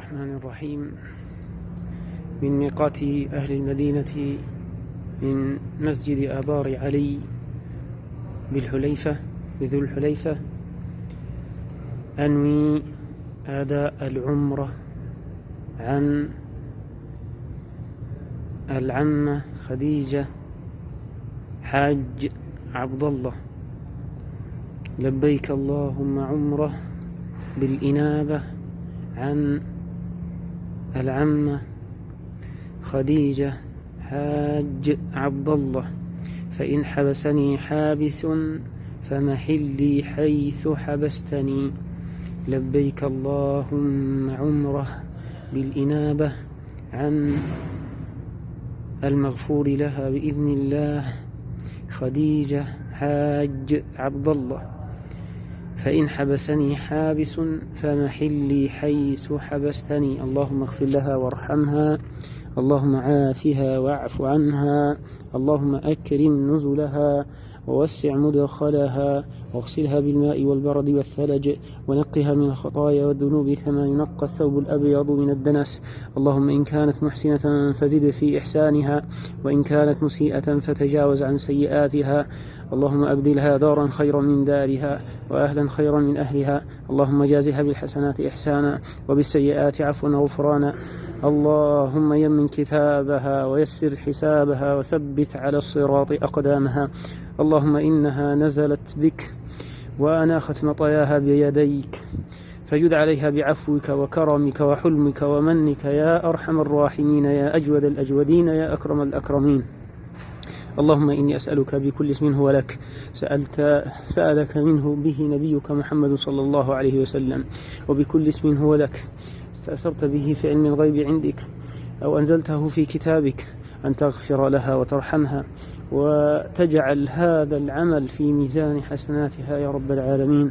الرحمن الرحيم. من ميقات أهل المدينة من مسجد آبار علي بذو الحليفة أنوي أداء العمرة عن العمة خديجة حاج عبد الله. لبيك اللهم عمرة بالإنابة عن العمة خديجة حاج عبد الله، فإن حبسني حابس فمحلي حيث حبستني. لبيك اللهم عمرة بالإنابة عن المغفور لها بإذن الله خديجة حاج عبد الله، فإن حبسني حابس فمحلي حيث حبستني. اللهم اغفر لها وارحمها، اللهم عافها واعف عنها، اللهم أكرم نزلها ووسع مدخلها، واغسلها بالماء والبرد والثلج، ونقها من الخطايا والذنوب كما ينقى الثوب الأبيض من الدنس. اللهم إن كانت محسنة فزد في إحسانها، وإن كانت مسيئة فتجاوز عن سيئاتها. اللهم أبدلها دارا خيرا من دارها، وأهلا خيرا من أهلها. اللهم جازها بالحسنات إحسانا، وبالسيئات عفوا وغفرانا. اللهم يمن كتابها ويسر حسابها، وثبت على الصراط أقدامها. اللهم إنها نزلت بك وأناخت مطاياها بيديك، فجد عليها بعفوك وكرمك وحلمك ومنك يا أرحم الراحمين، يا أجود الأجودين، يا أكرم الأكرمين. اللهم إني أسألك بكل اسم هو لك سألك منه به نبيك محمد صلى الله عليه وسلم، وبكل اسم هو لك استأثرت به في علم الغيب عندك أو أنزلته في كتابك، أن تغفر لها وترحمها وتجعل هذا العمل في ميزان حسناتها يا رب العالمين.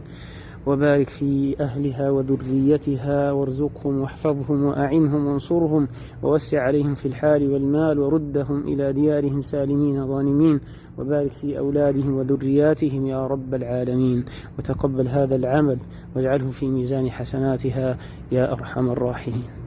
وبارك في أهلها وذريتها، وارزقهم واحفظهم وأعنهم وانصرهم، ووسع عليهم في الحال والمال، وردهم إلى ديارهم سالمين غانمين. وبارك في أولادهم وذرياتهم يا رب العالمين، وتقبل هذا العمل واجعله في ميزان حسناتها يا أرحم الراحمين.